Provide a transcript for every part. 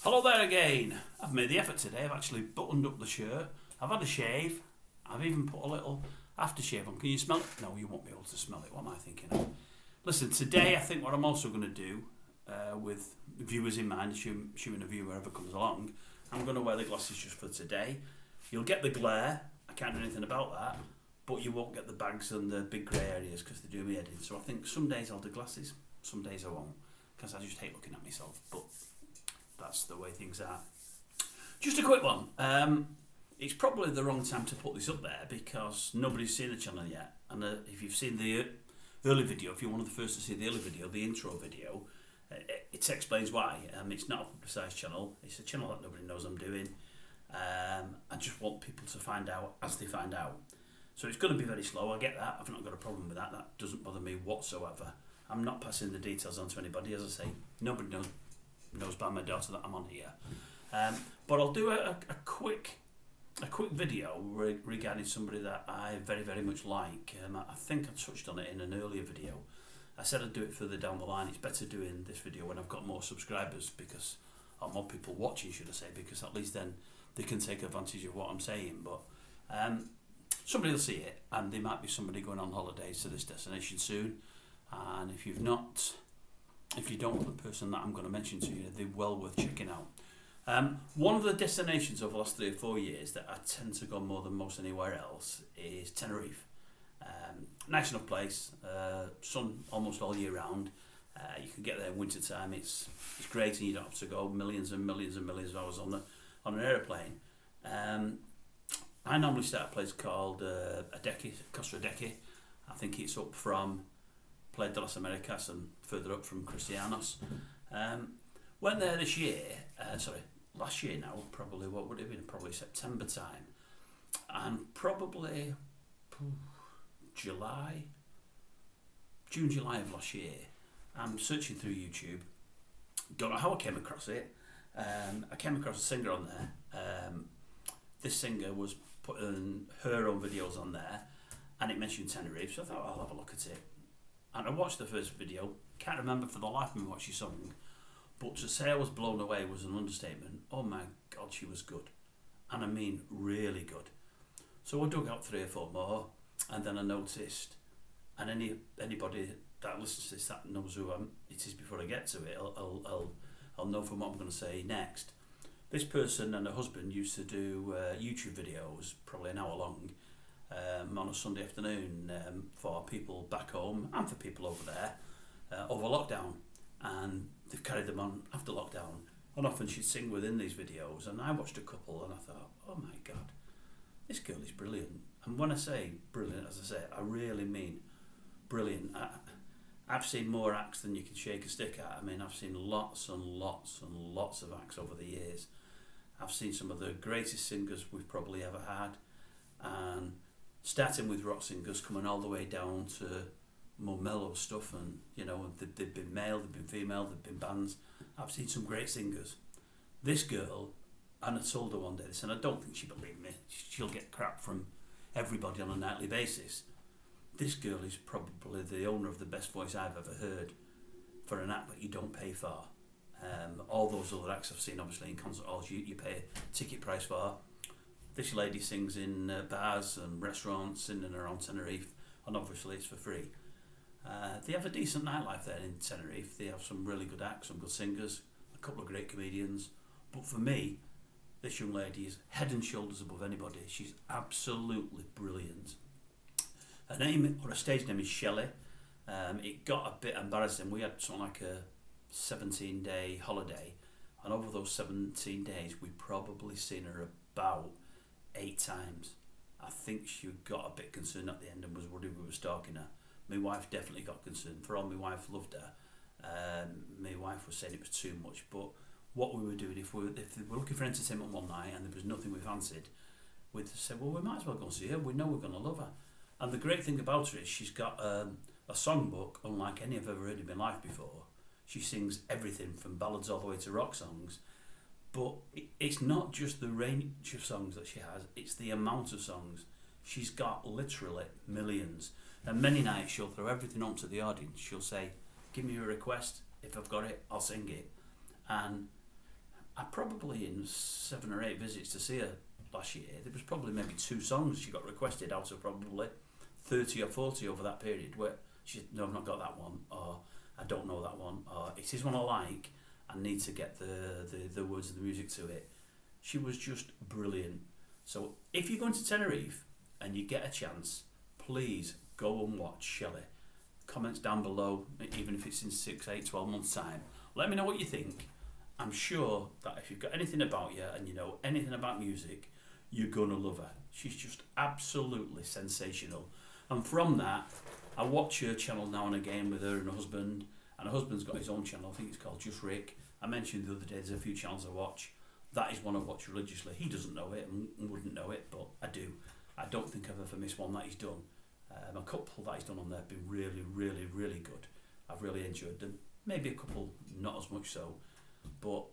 Hello there again. I've made the effort today. I've actually buttoned up the shirt. I've had a shave. I've even put a little aftershave on. Can you smell it? No, you won't be able to smell it. What am I thinking of? Listen, today I think what I'm also going to do, with viewers in mind, assuming a viewer ever comes along, I'm going to wear the glasses just for today. You'll get the glare. I can't do anything about that. But you won't get the bags and the big grey areas because they do me head in. So I think some days I'll do glasses, some days I won't. Because I just hate looking at myself. But that's the way things are. Just a quick one. It's probably the wrong time to put this up there because nobody's seen the channel yet. And if you've seen the early video, if you're one of the first to see the early video, the intro video, it explains why. It's not a publicised channel. It's a channel that nobody knows I'm doing. I just want people to find out as they find out. So it's going to be very slow. I get that. I've not got a problem with that. That doesn't bother me whatsoever. I'm not passing the details on to anybody. As I say, nobody knows by my daughter that I'm on here. But I'll do a quick video regarding somebody that I very, very much like. I think I touched on it in an earlier video. I said I'd do it further down the line. It's better doing this video when I've got more subscribers or more people watching, should I say, because at least then they can take advantage of what I'm saying. But somebody will see it, and there might be somebody going on holidays to this destination soon. And if you don't know the person that I'm going to mention to you, they're well worth checking out. One of the destinations over the last 3 or 4 years that I tend to go more than most anywhere else is Tenerife. Nice enough place, sun almost all year round. You can get there in winter time. It's great, and you don't have to go millions and millions and millions of hours on an aeroplane. I normally stay at a place called Costa Adeje. I think it's up from Playa de las Americas and further up from Cristianos. Went there last year now, probably, what would it have been? Probably September time. And probably June, July of last year. I'm searching through YouTube. Don't know how I came across it. I came across a singer on there. This singer was putting her own videos on there, and it mentioned Tenerife, so I thought I'll have a look at it. And I watched the first video. Can't remember for the life of me what she sung, but to say I was blown away was an understatement. Oh my God, she was good, and I mean really good. So I dug out 3 or 4 more, and then I noticed, and anybody that listens to this that knows who it is before I get to it, I'll know from what I'm going to say next. This person and her husband used to do YouTube videos, probably an hour long, on a Sunday afternoon for people back home and for people over there over lockdown, and they've carried them on after lockdown, and often she'd sing within these videos, and I watched a couple and I thought, oh my God, this girl is brilliant. And when I say brilliant, as I say, I really mean brilliant. I've seen more acts than you can shake a stick at. I mean, I've seen lots and lots and lots of acts over the years. I've seen some of the greatest singers we've probably ever had, and starting with rock singers, coming all the way down to more mellow stuff, and they've been male, they've been female, they've been bands. I've seen some great singers. This girl, and I told her one day this, and I don't think she believed me. She'll get crap from everybody on a nightly basis. This girl is probably the owner of the best voice I've ever heard for an act that you don't pay for. All those other acts I've seen, obviously, in concert halls, you pay a ticket price for. This lady sings in bars and restaurants in and around Tenerife, and obviously it's for free. They have a decent nightlife there in Tenerife. They have some really good acts, some good singers, a couple of great comedians. But for me, this young lady is head and shoulders above anybody. She's absolutely brilliant. Her stage name is Shelley. It got a bit embarrassing. We had something like a 17-day holiday, and over those 17 days we probably seen her about 8 times. I think she got a bit concerned at the end and was worried we were stalking her. My wife definitely got concerned. For all my wife loved her, my wife was saying it was too much. But what we were doing, if we were looking for entertainment one night and there was nothing we fancied, we'd say, well, we might as well go and see her. We know we're going to love her. And the great thing about her is she's got a songbook unlike any I've ever heard in my life before. She sings everything from ballads all the way to rock songs. But it's not just the range of songs that she has, it's the amount of songs. She's got literally millions. And many nights she'll throw everything onto the audience. She'll say, give me a request. If I've got it, I'll sing it. And I probably in 7 or 8 visits to see her last year, there was probably maybe 2 songs she got requested out of probably 30 or 40 over that period where she said, no, I've not got that one, or I don't know that one, or it is one I like, I need to get the words of the music to it. She was just brilliant. So if you're going to Tenerife and you get a chance, please go and watch Shelley. Comments down below, even if it's in 6, 8, 12 months time. Let me know what you think. I'm sure that if you've got anything about you and you know anything about music, you're going to love her. She's just absolutely sensational. And from that, I watch her channel now and again with her and her husband. And her husband's got his own channel, I think it's called Just Rick. I mentioned the other day there's a few channels I watch. That is one I watch religiously. He doesn't know it and wouldn't know it, but I do. I don't think I've ever missed one that he's done. A couple that he's done on there have been really, really, really good. I've really enjoyed them. Maybe a couple not as much so, but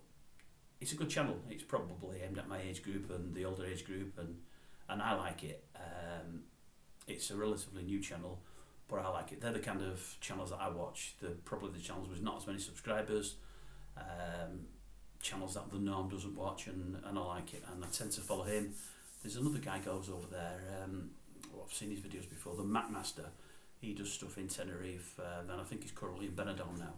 it's a good channel. It's probably aimed at my age group and the older age group, and I like it. It's a relatively new channel, but I like it. They're the kind of channels that I watch. Probably the channels with not as many subscribers, channels that the norm doesn't watch, and I like it, and I tend to follow him. There's another guy goes over there, I've seen his videos before, the Mac Master. He does stuff in Tenerife, and I think he's currently in Benidorm now.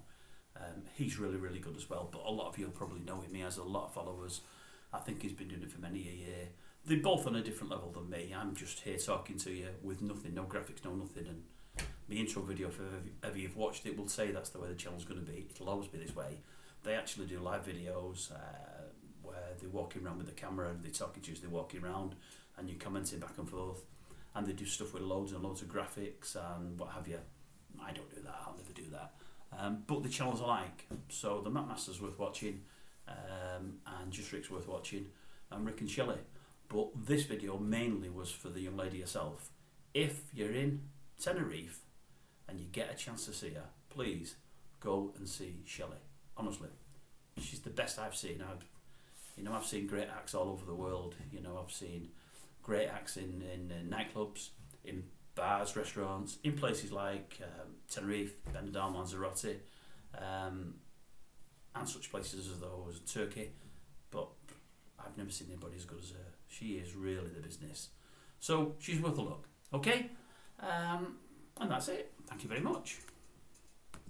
He's really, really good as well, but a lot of you will probably know him. He has a lot of followers. I think he's been doing it for many a year. They're both on a different level than me. I'm just here talking to you with nothing, no graphics, no nothing, and the intro video, if ever you've watched it, will say that's the way the channel's going to be. It'll always be this way. They actually do live videos where they're walking around with the camera and they're talking to you as they're walking around, and you're commenting back and forth, and they do stuff with loads and loads of graphics and what have you. I don't do that, I'll never do that. But the channels I like. So the Map Master's worth watching, and Just Rick's worth watching, and Rick and Shelley. But this video mainly was for the young lady herself. If you're in Tenerife and you get a chance to see her, please go and see Shelley. Honestly, she's the best I've seen. I've seen great acts all over the world. I've seen great acts in nightclubs, in bars, restaurants, in places like Tenerife, Benidorm, Lanzarote, and such places as those, Turkey. But I've never seen anybody as good as her. She is really the business. So she's worth a look. Okay? And that's it. Thank you very much.